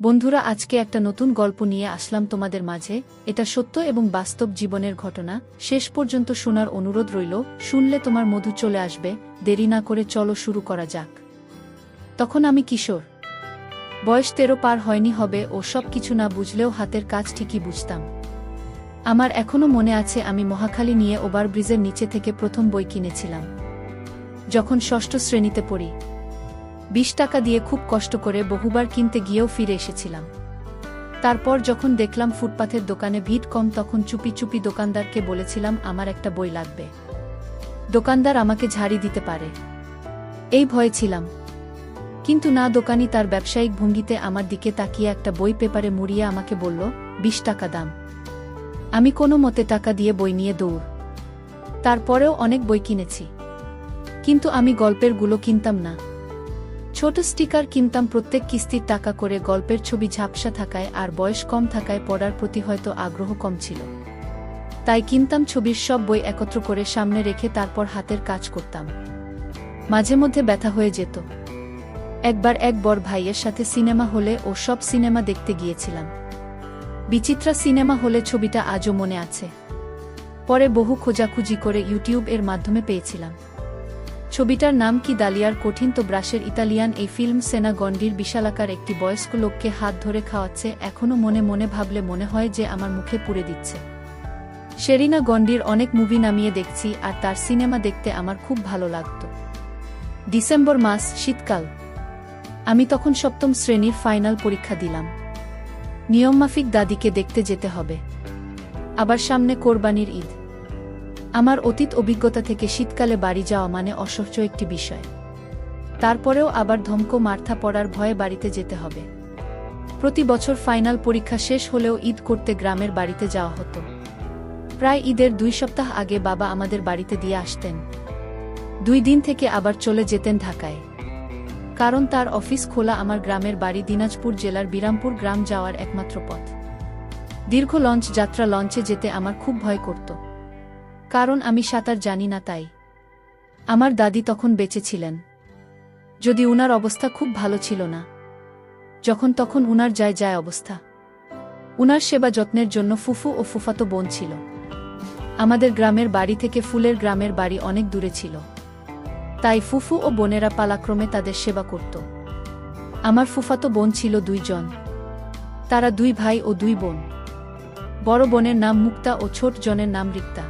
বন্ধুরা, আজকে একটা নতুন গল্প নিয়ে আসলাম তোমাদের মাঝে। এটা সত্য এবং বাস্তব জীবনের ঘটনা। শেষ পর্যন্ত শোনার অনুরোধ রইল। শুনলে তোমার মধু চলে আসবে। দেরি না করে চলো শুরু করা যাক। তখন আমি কিশোর, বয়স 13 পার হয়নি হবে, ও সব কিছু না বুঝলেও হাতের কাজ ঠিকই বুঝতাম। আমার এখনও মনে আছে, আমি মহাখালী নিয়ে ওভারব্রিজের নিচে থেকে প্রথম বই কিনেছিলাম যখন ষষ্ঠ শ্রেণীতে পড়ি। 20 টাকা দিয়ে খুব কষ্ট করে বহুবার কিনতে গিয়েও ফিরে এসেছিলাম। তারপর যখন দেখলাম ফুটপাথের দোকানে ভিড় কম, তখন চুপি চুপি দোকানদারকে বলেছিলাম আমার একটা বই লাগবে। দোকানদার আমাকে ঝাড়ি দিতে পারে এই ভয়ে ছিলাম, কিন্তু না, দোকানি তার ব্যবসায়িক ভঙ্গিতে আমার দিকে তাকিয়ে একটা বই পেপারে মুড়িয়ে আমাকে বলল, 20 টাকা দাম। আমি কোনো মতে টাকা দিয়ে বই নিয়ে দৌড়। তারপরেও অনেক বই কিনেছি, কিন্তু আমি গল্পের গুলো কিনতাম না। ছোট স্টিকার কিনতাম প্রত্যেক কিস্তির টাকা করে। গল্পের ছবি ঝাপসা থাকায় আর বয়স কম থাকায় পড়ার প্রতি হয়তো আগ্রহ কম ছিল, তাই কিনতাম ছবির সব বই একত্র করে সামনে রেখে তারপর হাতের কাজ করতাম। মাঝে মধ্যে ব্যথা হয়ে যেত। একবার এক বড় ভাইয়ের সাথে সিনেমা হলে ও সব সিনেমা দেখতে গিয়েছিলাম। বিচিত্রা সিনেমা হলে, ছবিটা আজও মনে আছে। পরে বহু খোঁজাখুঁজি করে ইউটিউব এর মাধ্যমে পেয়েছিলাম। ছবিটার নাম কি দালিয়ার কঠিন তো ব্রাশের ইতালিয়ান। এই ফিল্ম সেনা গন্ডির বিশালাকার একটি বয়স্ক লোককে হাত ধরে খাওয়াচ্ছে। এখনও মনে মনে ভাবলে মনে হয় যে আমার মুখে পুড়ে দিচ্ছে। শেরিনা গন্ডির অনেক মুভি নামিয়ে দেখছি, আর তার সিনেমা দেখতে আমার খুব ভালো লাগত। ডিসেম্বর মাস, শীতকাল। আমি তখন সপ্তম শ্রেণীর ফাইনাল পরীক্ষা দিলাম। নিয়মমাফিক দাদিকে দেখতে যেতে হবে। আবার সামনে কোরবানির ঈদ। আমার অতীত অভিজ্ঞতা থেকে শীতকালে বাড়ি যাওয়া মানে অসহ্য একটি বিষয়। তারপরেও আবার ধমকো মারথা পড়ার ভয়ে বাড়িতে যেতে হবে। প্রতি বছর ফাইনাল পরীক্ষা শেষ হলেও ঈদ করতে গ্রামের বাড়িতে যাওয়া হতো। প্রায় ঈদের 2 সপ্তাহ আগে বাবা আমাদের বাড়িতে দিয়ে আসতেন। 2 দিন থেকে আবার চলে যেতেন ঢাকায়, কারণ তার অফিস খোলা। আমার গ্রামের বাড়ি দিনাজপুর জেলার বিরামপুর গ্রাম যাওয়ার একমাত্র পথ। দীর্ঘ লঞ্চ যাত্রা। লঞ্চে যেতে আমার খুব ভয় করত, কারণ আমি সাঁতার জানি না। তাই আমার দাদি তখন বেঁচে ছিলেন, যদি উনার অবস্থা খুব ভালো ছিল না। যখন তখন উনার যায় অবস্থা। উনার সেবা যত্নের জন্য ফুফু ও ফুফাতো বোন ছিল। আমাদের গ্রামের বাড়ি থেকে ফুলের গ্রামের বাড়ি অনেক দূরে ছিল, তাই ফুফু ও বোনেরা পালাক্রমে তাদের সেবা করত। আমার ফুফাতো বোন ছিল 2 জন। তারা 2 ভাই ও 2 বোন। বড় বোনের নাম মুক্তা ও ছোট জনের নাম রিক্তা।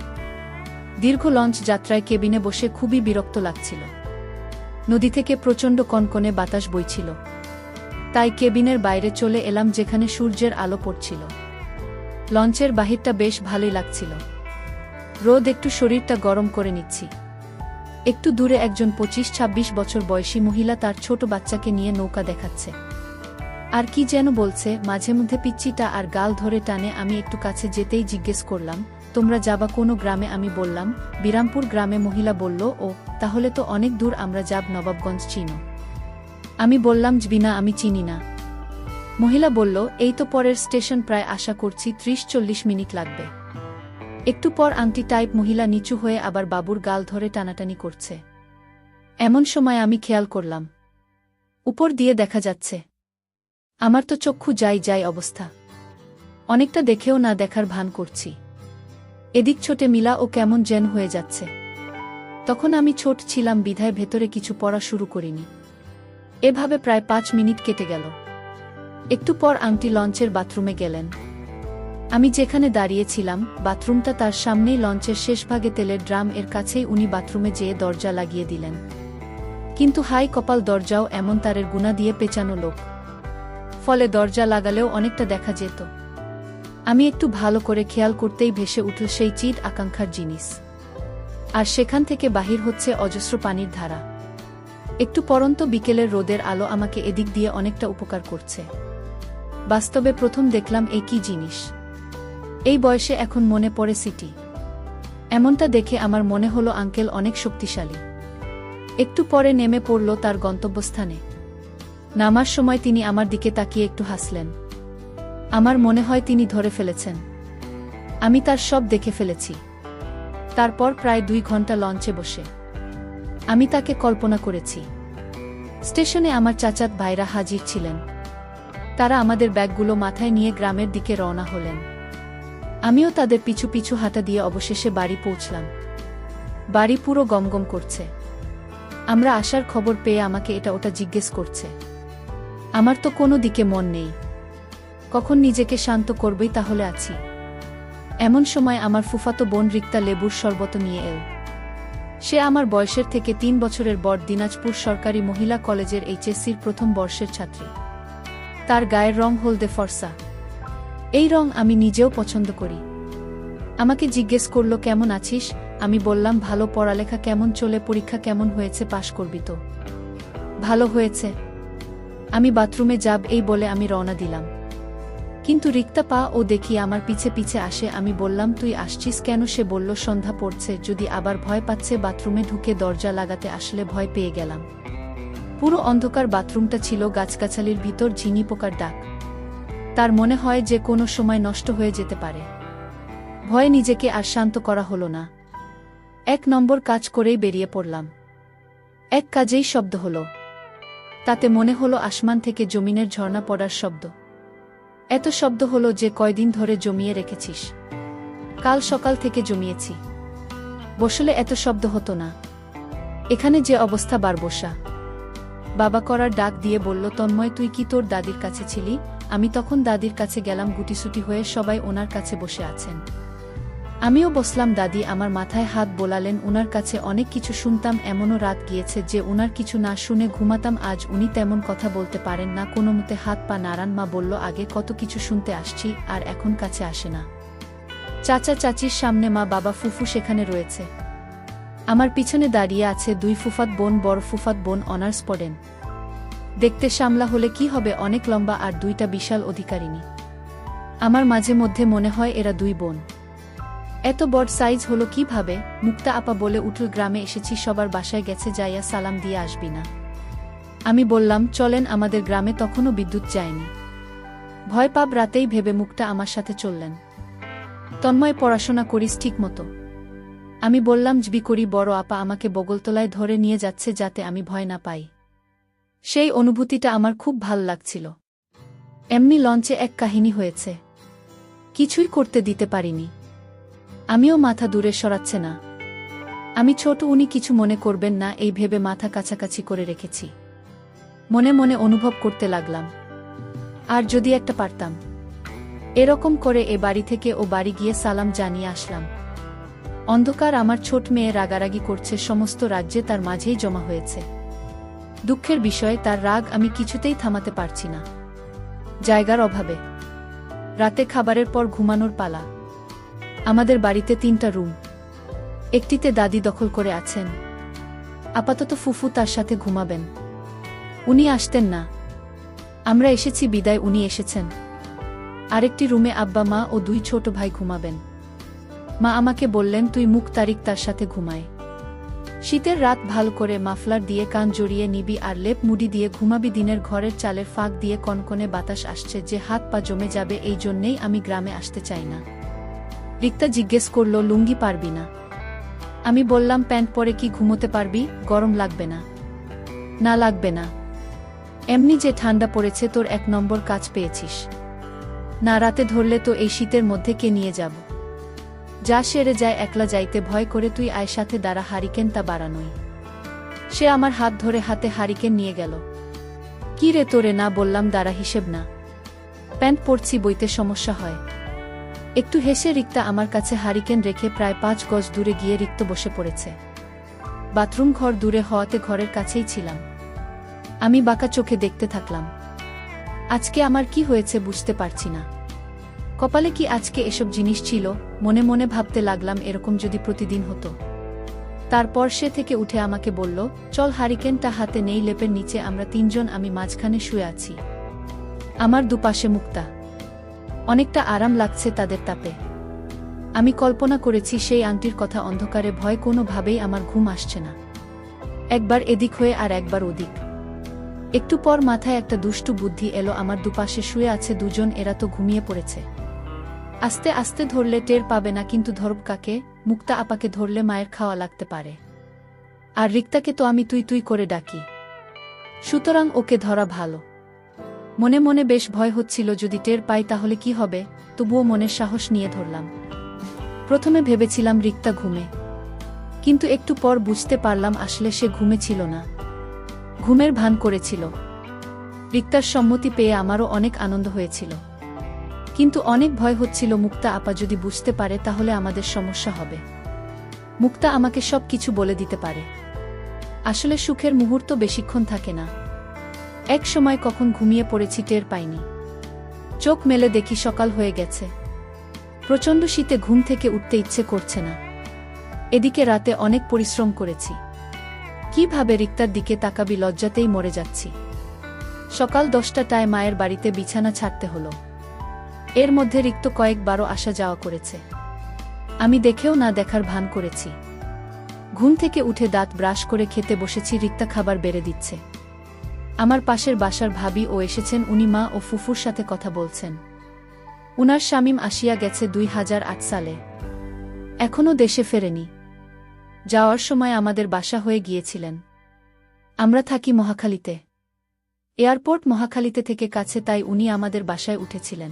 দীর্ঘ লঞ্চ যাত্রায় কেবিনে বসে খুবই বিরক্ত লাগছিল। নদী থেকে প্রচণ্ড কনকনে বাতাস বইছিল, তাই কেবিনের বাইরে চলে এলাম, যেখানে সূর্যের আলো পড়ছিল। লঞ্চের বাহিরটা বেশ ভালোই লাগছিল। রোদ একটু শরীরটা গরম করে নিচ্ছি। একটু দূরে একজন 25-26 বছর বয়সী মহিলা তার ছোট বাচ্চাকে নিয়ে নৌকা দেখাচ্ছে, আর কি যেন বলছে। মাঝে মধ্যে পিচ্চিটা আর গাল ধরে টানে। আমি একটু কাছে যেতেই জিজ্ঞেস করলাম, তোমরা যাবা কোনো গ্রামে? আমি বললাম, বিরামপুর গ্রামে। মহিলা বলল, ও তাহলে তো অনেক দূর। আমরা যাব নবাবগঞ্জ, চিনো? আমি বললাম, জবিনা, আমি চিনি না। মহিলা বলল, এই তো পরের স্টেশন, প্রায় আশা করছি 30-40 মিনিট লাগবে। একটু পর আংটি টাইপ মহিলা নিচু হয়ে আবার বাবুর গাল ধরে টানাটানি করছে। এমন সময় আমি খেয়াল করলাম, উপর দিয়ে দেখা যাচ্ছে। আমার তো চক্ষু যাই অবস্থা। অনেকটা দেখেও না দেখার ভান করছি। এদিক ছোটে মিলা ও কেমন যেন হয়ে যাচ্ছে। তখন আমি ছোট ছিলাম বিধায় ভেতরে কিছু পড়া শুরু করিনি। এভাবে প্রায় 5 মিনিট কেটে গেল। একটু পর আংটি লঞ্চের বাথরুমে গেলেন। আমি যেখানে দাঁড়িয়েছিলাম, বাথরুমটা তার সামনেই। লঞ্চের শেষভাগে তেলের ড্রাম এর কাছেই উনি বাথরুমে যেয়ে দরজা লাগিয়ে দিলেন। কিন্তু হাই কপাল, দরজাও এমন তারের গুণা দিয়ে পেঁচানো লোক, ফলে দরজা লাগালেও অনেকটা দেখা যেত। আমি একটু ভালো করে খেয়াল করতেই ভেসে উঠল সেই চির আকাঙ্ক্ষার জিনিস, আর সেখান থেকে বাহির হচ্ছে অজস্র পানির ধারা। একটু পরন্ত বিকেলের রোদের আলো আমাকে এদিক দিয়ে অনেকটা উপকার করছে। বাস্তবে প্রথম দেখলাম এই কি জিনিস। এই বয়সে এখন মনে পড়ে সিটি। এমনটা দেখে আমার মনে হলো আঙ্কেল অনেক শক্তিশালী। একটু পরে নেমে পড়ল তার গন্তব্যস্থানে। নামার সময় তিনি আমার দিকে তাকিয়ে একটু হাসলেন। আমার মনে হয় তিনি ধরে ফেলেছেন। আমি তার সব দেখে ফেলেছি। তারপর প্রায় 2 ঘন্টা লঞ্চে বসে আমি তাকে কল্পনা করেছি। স্টেশনে আমার চাচাত ভাইরা হাজির ছিলেন। তারা আমাদের ব্যাগগুলো মাথায় নিয়ে গ্রামের দিকে রওনা হলেন। আমিও তাদের পিছু পিছু হাঁটা দিয়ে অবশেষে বাড়ি পৌঁছলাম। বাড়ি পুরো গমগম করছে। আমরা আসার খবর পেয়ে আমাকে এটা ওটা জিজ্ঞেস করছে। আমার তো কোনো দিকে মন নেই। কখন নিজেকে শান্ত করবই তাহলে আছি। এমন সময় আমার ফুফাতো বোন রিক্তা লেবুর শরবত নিয়ে এল। সে আমার বয়সের থেকে ৩ বছরের বড়, দিনাজপুর সরকারি মহিলা কলেজের এইচএসসির প্রথম বর্ষের ছাত্রী। তার গায়ের রং হলদে ফর্সা। এই রং আমি নিজেও পছন্দ করি। আমাকে জিজ্ঞেস করল, কেমন আছিস? আমি বললাম, ভালো। পড়ালেখা কেমন চলে? পরীক্ষা কেমন হয়েছে? পাশ করবি তো? ভালো হয়েছে। আমি বাথরুমে যাব এই বলে আমি রওনা দিলাম। কিন্তু রিক্তা পা ও দেখি আমার পিছে পিছে আসে। আমি বললাম, তুই আসছিস কেন? সে বলল, সন্ধ্যা পড়ছে, যদি আবার ভয় পাচ্ছে। বাথরুমে ঢুকে দরজা লাগাতে আসলে ভয় পেয়ে গেলাম। পুরো অন্ধকার বাথরুমটা ছিল, গাছগাছালির ভিতর ঝিনি পোকার ডাক। তার মনে হয় যে কোনো সময় নষ্ট হয়ে যেতে পারে। ভয়ে নিজেকে আর শান্ত করা হলো না। ১ নম্বর কাজ করেই বেরিয়ে পড়লাম। এক কাজেই শব্দ হলো। তাতে মনে হলো আসমান থেকে জমিনের ঝর্ণা পড়ার শব্দ। এত শব্দ হলো যে কয়দিন ধরে জমিয়ে রেখেছিস? কাল সকাল থেকে জমিয়েছি। বসলে এত শব্দ হতো না। এখানে যে অবস্থা, বারবসা। বাবা করার ডাক দিয়ে বলল, তন্ময়, তুই কি তোর দাদির কাছে ছিলি? আমি তখন দাদির কাছে গেলাম। গুটিসুটি হয়ে সবাই ওনার কাছে বসে আছেন। আমিও বসলাম। দাদি আমার মাথায় হাত বোলালেন। উনার কাছে অনেক কিছু শুনতাম। এমনও রাত গিয়েছে যে উনার কিছু না শুনে ঘুমাতাম। আজ উনি তেমন কথা বলতে পারেন না, কোনোমতে হাত পা নাড়ান। মা বলল, আগে কত কিছু শুনতে আসছি, আর এখন কাছে আসে না। চাচা চাচির সামনে মা, বাবা, ফুফু সেখানে রয়েছে। আমার পিছনে দাঁড়িয়ে আছে 2 ফুফাত বোন। বড় ফুফাত বোন অনার্স পড়েন। দেখতে সামলা হলে কি হবে, অনেক লম্বা, আর 2টা বিশাল অধিকারিণী। আমার মাঝে মধ্যে মনে হয় এরা 2 বোন। এত বড় সাইজ হলো কিভাবে? মুক্তা আপা বলে উঠল, গ্রামে এসেছি, সবার বাসায় গেছে, যাইয়া সালাম দিয়ে আসবি না? আমি বললাম, চলেন, আমাদের গ্রামে তখনও বিদ্যুৎ যায়নি। ভয় পাব রাতেই ভেবে মুক্তা আমার সাথে চললেন। তন্ময়, পড়াশোনা করিস ঠিক মতো? আমি বললাম, জবি করি। বড় আপা আমাকে বগলতলায় ধরে নিয়ে যাচ্ছে যাতে আমি ভয় না পাই। সেই অনুভূতিটা আমার খুব ভাল লাগছিল। এমনি লঞ্চে এক কাহিনী হয়েছে। কিছুই করতে দিতে পারিনি। আমিও মাথা দূরে সরাচ্ছে না। আমি ছোট, উনি কিছু মনে করবেন না, এই ভেবে মাথা কাছাকাছি করে রেখেছি। মনে মনে অনুভব করতে লাগলাম, আর যদি একটা পারতাম। এরকম করে এ বাড়ি থেকে ও বাড়ি গিয়ে সালাম জানিয়ে আসলাম। অন্ধকার। আমার ছোট মেয়ে রাগারাগি করছে। সমস্ত রাজ্যে তার মাঝেই জমা হয়েছে। দুঃখের বিষয়, তার রাগ আমি কিছুতেই থামাতে পারছি না। জায়গার অভাবে। রাতে খাবারের পর ঘুমানোর পালা। আমাদের বাড়িতে 3টা রুম। একটিতে দাদি দখল করে আছেন। আপাতত ফুফু তার সাথে ঘুমাবেন। উনি আসতেন না। আমরা এসেছি বিদায় উনি এসেছেন। আরেকটি রুমে আব্বা, মা ও 2 ছোট ভাই ঘুমাবেন। মা আমাকে বললেন, তুই মুখ তারিক তার সাথে ঘুমায়। শীতের রাত, ভালো করে মাফলার দিয়ে কান জড়িয়ে নিবি আর লেপ মুড়ি দিয়ে ঘুমাবি। দিনের ঘরের চালের ফাঁক দিয়ে কনকনে বাতাস আসছে যে হাত পা জমে যাবে। এই জন্যেই আমি গ্রামে আসতে চাই না। রিক্তা জিজ্ঞেস করল, লুঙ্গি পারবি না? আমি বললাম, প্যান্ট পরে কি ঘুমোতে পারবি? গরম লাগবে না? না, লাগবে না। এমনি যে ঠান্ডা পড়েছে, তোর 1 নম্বর কাজ পেয়েছিস। না, রাতে ধরলে তো এই শীতের মধ্যে কে নিয়ে যাব? যা সেরে যায়, একলা যাইতে ভয় করে। তুই আয় সাথে, দাঁড়া, হারিকেন তা বাড়ানোই। সে আমার হাত ধরে হাতে হারিকেন নিয়ে গেল। কি রে তোরে না বললাম দাঁড়া, হিসেব না? প্যান্ট পরছি, বইতে সমস্যা হয়। একটু হেসে রিক্তা আমার কাছে হারিকেন রেখে প্রায় 5 গজ দূরে গিয়ে রিক্ত বসে পড়েছে। বাথরুম ঘর দূরে হওয়াতে ঘরের কাছেই ছিলাম। আমি বাঁকা চোখে দেখতে থাকলাম। আজকে আমার কি হয়েছে বুঝতে পারছি না। কপালে কি আজকে এসব জিনিস ছিল? মনে মনে ভাবতে লাগলাম, এরকম যদি প্রতিদিন হতো। তারপর সে থেকে উঠে আমাকে বলল, চল, হারিকেনটা হাতে নেই। লেপের নিচে আমরা 3 জন, আমি মাঝখানে শুয়ে আছি। আমার দুপাশে মুক্তা। অনেকটা আরাম লাগছে তাদের তাপে। আমি কল্পনা করেছি সেই আংটির কথা অন্ধকারে। ভয় কোনোভাবেই আমার ঘুম আসছে না। একবার এদিক হয়ে আর একবার ওদিক। একটু পর মাথায় একটা দুষ্টু বুদ্ধি এলো। আমার দুপাশে শুয়ে আছে 2 জন, এরা তো ঘুমিয়ে পড়েছে। আস্তে আস্তে ধরলে টের পাবে না, কিন্তু ধরব কাকে? মুক্তা আপাকে ধরলে মায়ের খাওয়া লাগতে পারে। আর রিক্তাকে তো আমি তুই তুই করে ডাকি, সুতরাং ওকে ধরা ভালো। মনে মনে বেশ ভয় হচ্ছিল, যদি টের পাই তাহলে কি হবে, তবুও মনের সাহস নিয়ে ধরলাম। প্রথমে ভেবেছিলাম রিক্তা ঘুমে, কিন্তু একটু পর বুঝতে পারলাম আসলে সে ঘুমে ছিল না, ঘুমের ভান করেছিল। রিক্তার সম্মতি পেয়ে আমারও অনেক আনন্দ হয়েছিল, কিন্তু অনেক ভয় হচ্ছিল মুক্তা আপা যদি বুঝতে পারে তাহলে আমাদের সমস্যা হবে। মুক্তা আমাকে সব কিছু বলে দিতে পারে। আসলে সুখের মুহূর্ত বেশিক্ষণ থাকে না। এক সময় কখন ঘুমিয়ে পড়েছি টের পাইনি। চোখ মেলে দেখি সকাল হয়ে গেছে। প্রচণ্ড শীতে ঘুম থেকে উঠতে ইচ্ছে করছে না। এদিকে রাতে অনেক পরিশ্রম করেছি। কিভাবে রিক্তার দিকে তাকাবি লজ্জাতেই মরে যাচ্ছি। সকাল 10টায় মায়ের বাড়িতে বিছানা ছাড়তে হলো। এর মধ্যে রিক্ত কয়েকবারও আসা যাওয়া করেছে। আমি দেখেও না দেখার ভান করেছি। ঘুম থেকে উঠে দাঁত ব্রাশ করে খেতে বসেছি, রিক্তা খাবার বেড়ে দিচ্ছে। আমার পাশের বাসার ভাবি ও এসেছেন, উনি মা ও ফুফুর সাথে কথা বলছেন। উনার শামীম আসিয়া গেছে 2008 সালে, এখনও দেশে ফেরেনি। যাওয়ার সময় আমাদের বাসা হয়ে গিয়েছিলেন। আমরা থাকি মহাখালীতে। এয়ারপোর্ট মহাখালীতে থেকে কাছে, তাই উনি আমাদের বাসায় উঠেছিলেন।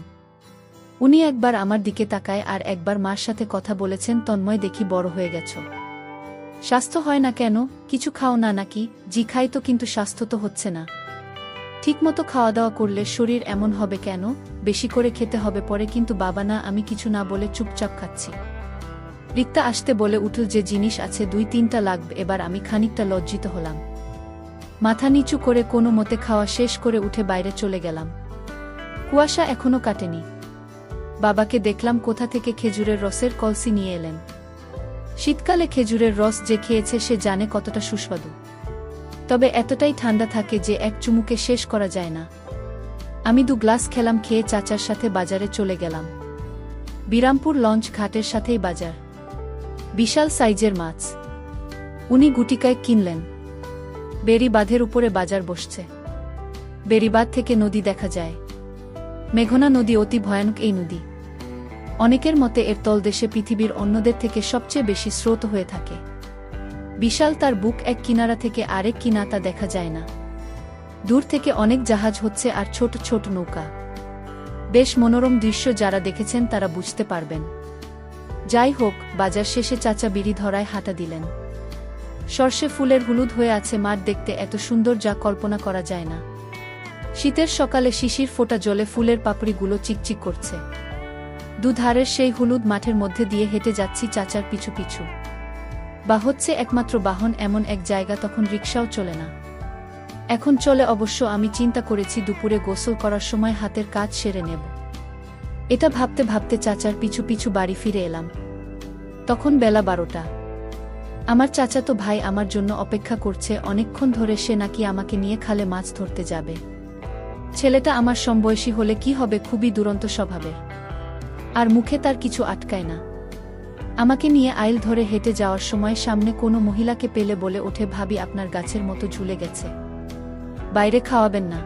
উনি একবার আমার দিকে তাকায় আর একবার মার সাথে কথা বলেছেন, তন্ময় দেখি বড় হয়ে গেছ, স্বাস্থ্য হয় না কেন, কিছু খাও না নাকি? জি খাই তো, কিন্তু স্বাস্থ্য তো হচ্ছে না। ঠিকমতো খাওয়া দাওয়া করলে শরীর এমন হবে কেন? বেশি করে খেতে হবে পরে। কিন্তু বাবা না, আমি কিছু না বলে চুপচাপ খাচ্ছি। রিক্তা আসতে বলে উঠল যে জিনিস আছে 2-3টা লাগবে। এবার আমি খানিকটা লজ্জিত হলাম। মাথা নিচু করে কোনো মতে খাওয়া শেষ করে উঠে বাইরে চলে গেলাম। কুয়াশা এখনো কাটেনি। বাবাকে দেখলাম কোথা থেকে খেজুরের রসের কলসি নিয়ে এলেন। শীতকালে খেজুরের রস যে খেয়েছে সে জানে কতটা সুস্বাদু। তবে এতটাই ঠান্ডা থাকে যে এক চুমুকে শেষ করা যায় না। আমি 2 গ্লাস খেলাম, খেয়ে চাচার সাথে বাজারে চলে গেলাম। বিরামপুর লঞ্চ ঘাটের সাথেই বাজার। বিশাল সাইজের মাছ উনি গুটিকায় কিনলেন। বেড়িবাঁধের উপরে বাজার বসছে। বেড়িবাঁধ থেকে নদী দেখা যায়। মেঘনা নদী অতি ভয়ানক এই নদী। অনেকের মতে এর তলদেশে পৃথিবীর অন্যদের থেকে সবচেয়ে বেশি স্রোত হয়ে থাকে। বিশাল তার বুক, এক কিনারা থেকে আরেক কিনারা দেখা যায় না। দূর থেকে অনেক জাহাজ হচ্ছে আর ছোট ছোট নৌকা। বেশ মনোরম দৃশ্য, যারা দেখেছেন তারা বুঝতে পারবেন। যাই হোক, বাজার শেষে চাচা বিড়ি ধরায় হাঁটা দিলেন। সর্ষে ফুলের হলুদ হয়ে আছে মাঠ, দেখতে এত সুন্দর যা কল্পনা করা যায় না। শীতের সকালে শিশির ফোটা জলে ফুলের পাপড়িগুলো চিকচিক করছে। দুধারের সেই হলুদ মাঠের মধ্যে দিয়ে হেঁটে যাচ্ছি চাচার পিছু পিছু। বা হচ্ছে একমাত্র বাহন এমন এক জায়গা, তখন রিকশাও চলে না। এখন চলে অবশ্য। আমি চিন্তা করেছি দুপুরে গোসল করার সময় হাতের কাজ সেরে নেব। এটা ভাবতে ভাবতে চাচার পিছু পিছু বাড়ি ফিরে এলাম। তখন বেলা 12টা। আমার চাচাতো ভাই আমার জন্য অপেক্ষা করছে অনেকক্ষণ ধরে। সে নাকি আমাকে নিয়ে খালে মাছ ধরতে যাবে। ছেলেটা আমার সমবয়সী হলে কি হবে, খুবই দুরন্ত স্বভাবের। আর মুখে তার কিছু আটকায় না। আমাকে নিয়ে আইল ধরে হেঁটে যাওয়ার সময় সামনে কোনো মহিলাকে পেলে বলে ওঠে, ভাবি আপনার গাছের মতো ঝুলে গেছে, বাইরে খাওয়াবেন না?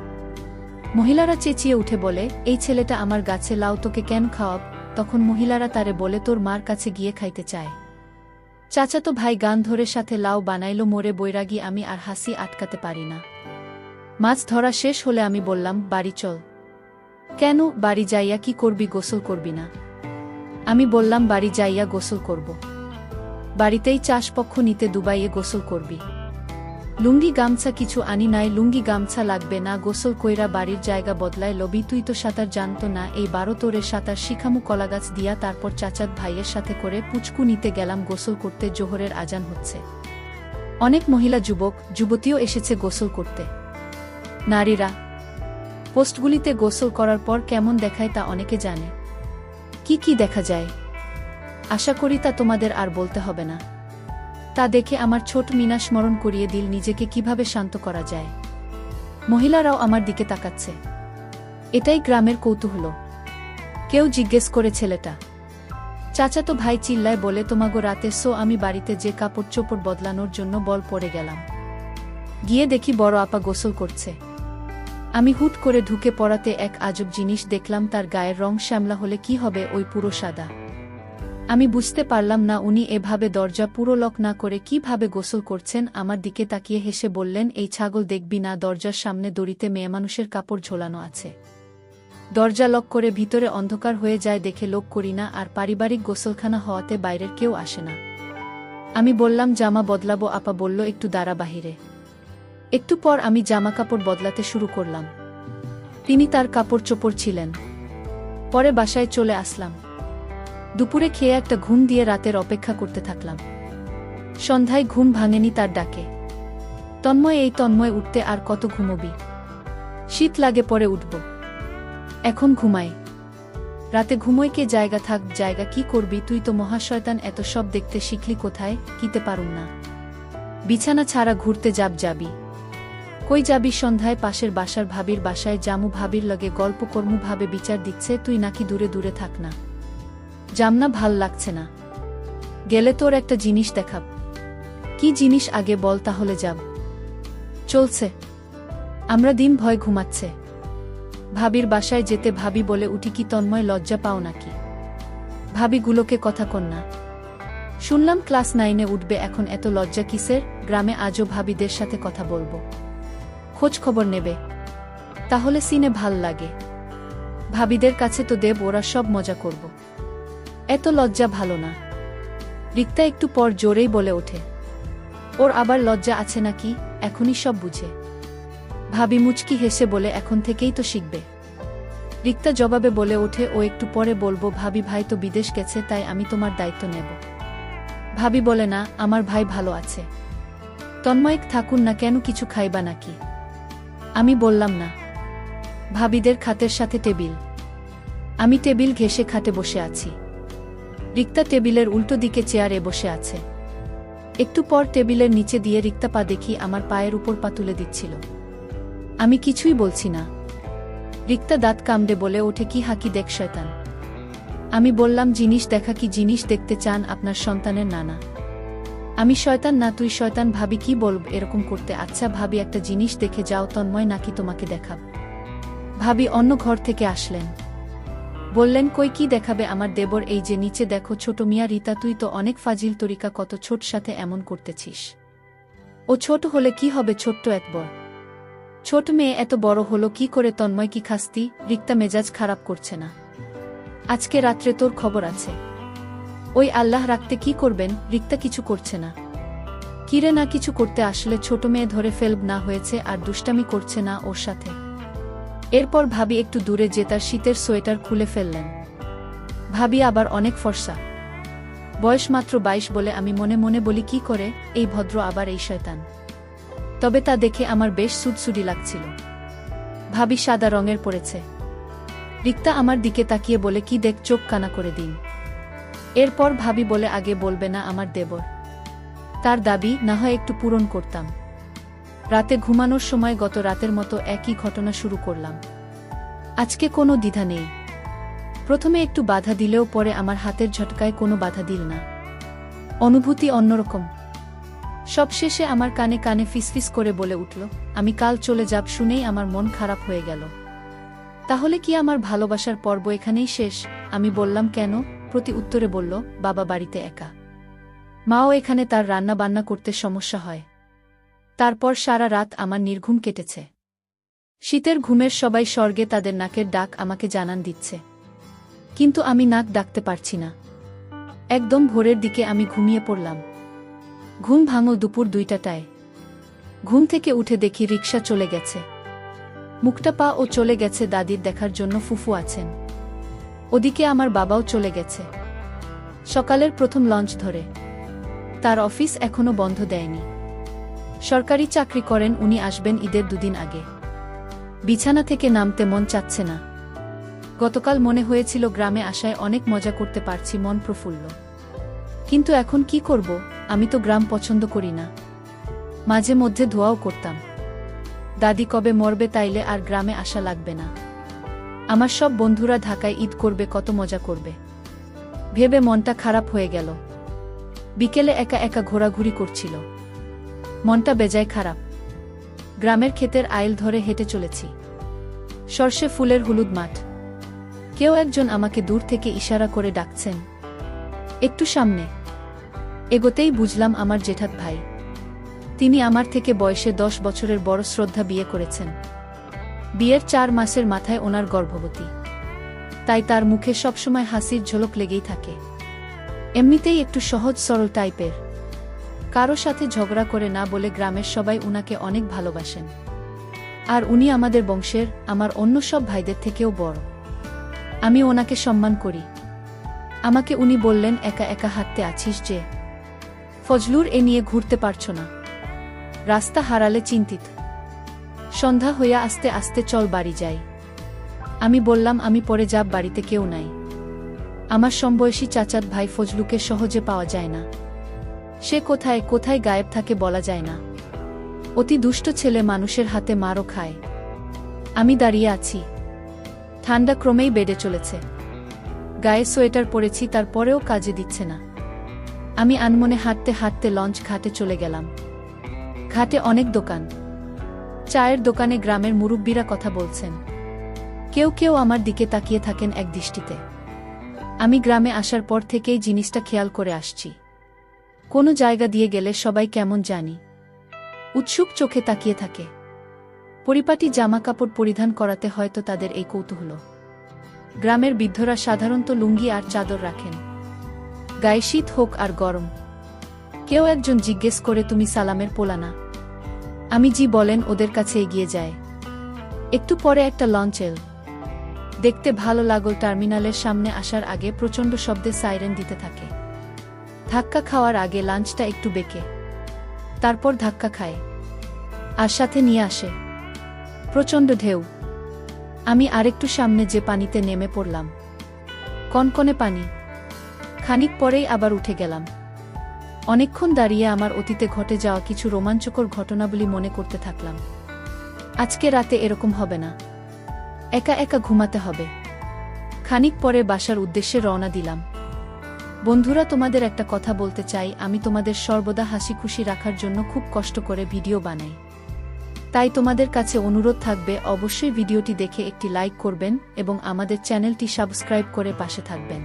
মহিলারা চেঁচিয়ে উঠে বলে, এই ছেলেটা আমার গাছে লাউ, তোকে কেন খাওয়াব? তখন মহিলারা তারে বলে, তোর মার কাছে গিয়ে খাইতে চায়। চাচাতো ভাই গান ধরে সাথে লাউ বানাইল। মোরে বৈরাগী আমি, আর হাসি আটকাতে পারি না। মাছ ধরা শেষ হলে আমি বললাম, বাড়ি চল। কেন? বাড়ি যাইয়া কি করবি, গোসল করবি না? আমি বললাম, বাড়ি যাইয়া গোসল করব। বাড়িতেই চাষপক্ষ নিতে দুবাইয়ে গোসল করবি। লুঙ্গি গামছা কিছু আনি নাই। লুঙ্গি গামছা লাগবে না, গোসল কইরা বাড়ির জায়গা বদলায় লবি। তুই তো সাঁতার জানতো না, এই 12 তোরে সাঁতার শিখামু কলাগাছ দিয়া। তারপর চাচাত ভাইয়ের সাথে করে পুচকু নিতে গেলাম গোসল করতে। জোহরের আজান হচ্ছে। অনেক মহিলা যুবক যুবতীও এসেছে গোসল করতে। নারীরা পোস্টগুলিতে গোসল করার পর কেমন দেখায় তা অনেকে জানে। কি কি দেখা যায় আশা করি তা তোমাদের আর বলতে হবে না। তা দেখে আমার ছোট মিনা স্মরণ করিয়ে দিল নিজেকে কিভাবে শান্ত করা যায়। মহিলারাও আমার দিকে তাকাচ্ছে। এটাই গ্রামের কৌতূহল। কেউ জিজ্ঞেস করে, ছেলেটা? চাচাতো ভাই চিল্লায় বলে, তোমাগো রাতে সো আমি বাড়িতে যে কাপড় চোপড় বদলানোর জন্য বল পড়ে গেলাম। গিয়ে দেখি বড় আপা গোসল করছে। আমি হুট করে ঢুকে পড়াতে এক আজব জিনিস দেখলাম। তার গায়ের রং শ্যামলা হলে কি হবে, ওই পুরো সাদা। আমি বুঝতে পারলাম না উনি এভাবে দরজা পুরো লক না করে কিভাবে গোসল করছেন। আমার দিকে তাকিয়ে হেসে বললেন, এই ছাগল দেখবি না, দরজার সামনে দড়িতে মেয়েমানুষের কাপড় ঝোলানো আছে। দরজা লক করে ভিতরে অন্ধকার হয়ে যায় দেখে লোক করি না, আর পারিবারিক গোসলখানা হওয়াতে বাইরের কেউ আসে না। আমি বললাম, জামা বদলাবো। আপা বলল, একটু দাঁড়া বাহিরে। একটু পর আমি জামা কাপড় বদলাতে শুরু করলাম। তিনি তার কাপড় চোপড় ছিলেন। পরে বাসায় চলে আসলাম। দুপুরে খেয়ে একটা ঘুম দিয়ে রাতের অপেক্ষা করতে থাকলাম। সন্ধ্যায় ঘুম ভাঙেনি তার ডাকে। তন্ময় উঠতে আর কত ঘুমোবি? শীত লাগে পরে উঠব। এখন ঘুমাই। রাতে ঘুমোয় কে? জায়গা থাক, জায়গা কি করবি তুই? তো মহাশয়তান, এত সব দেখতে শিখলি কোথায়? কিতে পারুম না। বিছানা ছাড়া ঘুরতে যাবি? কই যাবি? সন্ধ্যায় পাশের বাসার ভাবির বাসায় জামু, ভাবির লগে গল্প কর্মু, ভাবে বিচার দিচ্ছে তুই নাকি দূরে দূরে থাক না। জামনা, ভাল লাগছে না। গেলে তোর একটা জিনিস দেখাব। কি জিনিস আগে বল, তাহলে যাব। চলছে। আমরা দিন ভয় ঘুমাচ্ছে। ভাবির বাসায় যেতে ভাবি বলে উঠি কি? তন্ময়, লজ্জা পাও নাকি? ভাবিগুলোকে কথা কন না। শুনলাম ক্লাস 9-এ উঠবে, এখন এত লজ্জা কিসের? গ্রামে আজও ভাবিদের সাথে কথা বলবো, খোঁজ খবর নেবে, তাহলে সিনে ভাল লাগে। ভাবিদের কাছে তো দেব, ওরা সব মজা করব। এত লজ্জা ভালো না। রিক্তা একটু পর জোরেই বলে ওঠে, ওর আবার লজ্জা আছে নাকি? এখনই সব বুঝে। ভাবি মুচকি হেসে বলে, এখন থেকেই তো শিখবে। রিক্তা জবাবে বলে ওঠে, ও একটু পরে বলবো। ভাবি, ভাই তো বিদেশ গেছে, তাই আমি তোমার দায়িত্ব নেব। ভাবি বলে, না, আমার ভাই ভালো আছে। তন্ময়, থাকুন না কেন? কিছু খাইবা নাকি? আমি বললাম না। ভাবিদের খাটের সাথে টেবিল। আমি টেবিল ঘেঁষে খাটে বসে আছি। রিক্তা টেবিলের উল্টো দিকে চেয়ারে বসে আছে। একটু পর টেবিলের নিচে দিয়ে রিক্তা পা দেখি আমার পায়ের উপর পা তুলে দিচ্ছিল। আমি কিছুই বলছি না। রিক্তা দাঁত কামড়ে বলে ওঠে, কি হাকি দেখ শয়তান। আমি বললাম, জিনিস দেখা? কি জিনিস দেখতে চান? আপনার সন্তানের নানা। আমি শয়তান না, তুই শয়তান। ভাবি, কি বলব এরকম করতে? আচ্ছা ভাবি, একটা জিনিস দেখে যাও। তন্ময় নাকি তোমাকে দেখাব? ভাবি অন্য ঘর থেকে আসলেন। বললেন, কই কি দেখাবে? আমার দেবর এই যে নিচে দেখো। ছোট মিয়া রীতা, তুই তো অনেক ফাজিল তরিকা, কত ছোট সাথে এমন করতেছিস। ও ছোট হলে কি হবে? ছোট্ট একবার ছোট মেয়ে এত বড় হলো কি করে? তন্ময়, কি খাস্তি? রিক্তা মেজাজ খারাপ করছে না? আজকে রাত্রে তোর খবর আছে। ওই আল্লাহ রাখতে কি করবেন? রিক্তা কিছু করছে না। কিরে না কিছু করতে আসলে ছোট মেয়ে ধরে ফেলব না হয়েছে, আর দুষ্টামি করছে না ওর সাথে। এরপর ভাবি একটু দূরে যে তার শীতের সোয়েটার খুলে ফেললেন। ভাবি আবার অনেক ফর্সা, বয়স মাত্র 22 বলে আমি মনে মনে বলি, কি করে এই ভদ্র আবার এই শয়তান। তবে তা দেখে আমার বেশ সুদসুদি লাগছিল। ভাবি সাদা রঙের পড়েছে। রিক্তা আমার দিকে তাকিয়ে বলে, কি দেখ, চোখ কানা করে দিন। এরপর ভাবি বলে, আগে বলবে না আমার দেবর? তার দাবি না হয় একটু পূরণ করতাম। রাতে ঘুমানোর সময় গত রাতের মতো একই ঘটনা শুরু করলাম। আজকে কোনো দ্বিধা নেই। প্রথমে একটু বাধা দিলেও পরে আমার হাতের ঝটকায় কোনো বাধা দিল না। অনুভূতি অন্যরকম। সবশেষে আমার কানে কানে ফিসফিস করে বলে উঠল, আমি কাল চলে যাব। শুনেই আমার মন খারাপ হয়ে গেল। তাহলে কি আমার ভালোবাসার পর্ব এখানেই শেষ? আমি বললাম, কেন? প্রতি উত্তরে বলল, বাবা বাড়িতে একা, মাও এখানে, তার রান্না বান্না করতে সমস্যা হয়। তারপর সারা রাত আমার নির্ঘুম কেটেছে। শীতের ঘুমের সবাই স্বর্গে তাদের নাকের ডাক আমাকে জানান দিচ্ছে, কিন্তু আমি নাক ডাকতে পারছি না। একদম ভোরের দিকে আমি ঘুমিয়ে পড়লাম। ঘুম ভাঙল দুপুর 2টায়। ঘুম থেকে উঠে দেখি রিকশা চলে গেছে। মুখটা পা ও চলে গেছে দাদির দেখার জন্য ফুফু আছেন। ওদিকে আমার বাবাও চলে গেছে সকালের প্রথম লঞ্চ ধরে। তার অফিস এখনো বন্ধ দেয়নি। সরকারি চাকরি করেন উনি, আসবেন ঈদের 2 দিন আগে। বিছানা থেকে নামতে মন চাচ্ছে না। গতকাল মনে হয়েছিল গ্রামে আসায় অনেক মজা করতে পারছি, মন প্রফুল্ল। কিন্তু এখন কি করব? আমি তো গ্রাম পছন্দ করি না। মাঝে মধ্যে ধোয়াও করতাম। দাদি কবে মরবে, তাইলে আর গ্রামে আসা লাগবে না। আমার সব বন্ধুরা ঢাকায় ঈদ করবে, কত মজা করবে ভেবে মনটা খারাপ হয়ে গেল। বিকেলে একা একা ঘোরাঘুরি করছিল, মনটা বেজায় খারাপ। গ্রামের ক্ষেতের আইল ধরে হেঁটে চলেছি। সর্ষে ফুলের হলুদ মাঠ। কেউ একজন আমাকে দূর থেকে ইশারা করে ডাকছেন। একটু সামনে এগোতেই বুঝলাম আমার জেঠাত ভাই। তিনি আমার থেকে বয়সে 10 বছরের বড়। শ্রদ্ধা বিয়ে করেছেন। বিয়ের 4 মাসের মাথায় ওনার গর্ভবতী, তাই তার মুখে সবসময় হাসির ঝলক লেগেই থাকে। এমনিতেই একটু সহজ সরল টাইপের, কারো সাথে ঝগড়া করে না বলে গ্রামের সবাই উনাকে অনেক ভালোবাসেন। আর উনি আমাদের বংশের, আমার অন্য সব ভাইদের থেকেও বড়। আমি ওনাকে সম্মান করি। আমাকে উনি বললেন, একা একা হাঁটতে আছিস যে, ফজলুর এ নিয়ে ঘুরতে পারছ না, রাস্তা হারালে চিন্তিত। সন্ধ্যা হইয়া আস্তে আস্তে চল বাড়ি যাই। আমি বললাম, আমি পরে যাব, বাড়িতে কেউ নাই। আমার সমবয়সী চাচাত ভাই ফজলুকে সহজে পাওয়া যায় না। সে কোথায় কোথায় গায়েব থাকে বলা যায় না। অতি দুষ্ট ছেলে, মানুষের হাতে মারও খায়। আমি দাঁড়িয়ে আছি। ঠান্ডা ক্রমেই বেড়ে চলেছে। গায়ে সোয়েটার পরেছি, তারপরেও কাজে দিচ্ছে না। আমি আনমনে হাঁটতে হাঁটতে লঞ্চ ঘাটে চলে গেলাম। ঘাটে অনেক দোকান। চায়ের দোকানে গ্রামের মুরব্বীরা কথা বলছেন। কেউ কেউ আমার দিকে তাকিয়ে থাকেন এক দৃষ্টিতে। আমি গ্রামে আসার পর থেকেই জিনিসটা খেয়াল করে আসছি। কোনো জায়গা দিয়ে গেলে সবাই কেমন জানি উৎসুক চোখে তাকিয়ে থাকে। পরিপাটি জামা কাপড় পরিধান করাতে হয়তো তাদের এই কৌতূহল। গ্রামের বৃদ্ধরা সাধারণত লুঙ্গি আর চাদর রাখেন, গায়ে শীত হোক আর গরম। কেউ একজন জিজ্ঞেস করে, তুমি সালামের পোলা না? আমি জি বলেন ওদের কাছে এগিয়ে যায়। একটু পরে একটা লঞ্চ এল। দেখতে ভালো লাগল। টার্মিনালের সামনে আসার আগে প্রচণ্ড শব্দে সাইরেন দিতে থাকে। ধাক্কা খাওয়ার আগে লাঞ্চটা একটু বেঁকে, তারপর ধাক্কা খায় আর সাথে নিয়ে আসে প্রচণ্ড ঢেউ। আমি আরেকটু সামনে যে পানিতে নেমে পড়লাম। কনকনে পানি। খানিক পরেই আবার উঠে গেলাম। অনেকক্ষণ দাঁড়িয়ে আমার অতীতে ঘটে যাওয়া কিছু রোমাঞ্চকর ঘটনাবলী মনে করতে থাকলাম। আজকে রাতে এরকম হবে না। একা একা ঘুমাতে হবে। খানিক পরে বাসার উদ্দেশ্যে রওনা দিলাম। বন্ধুরা, তোমাদের একটা কথা বলতে চাই। আমি তোমাদের সর্বদা হাসি খুশি রাখার জন্য খুব কষ্ট করে ভিডিও বানাই। তাই তোমাদের কাছে অনুরোধ থাকবে, অবশ্যই ভিডিওটি দেখে একটি লাইক করবেন এবং আমাদের চ্যানেলটি সাবস্ক্রাইব করে পাশে থাকবেন।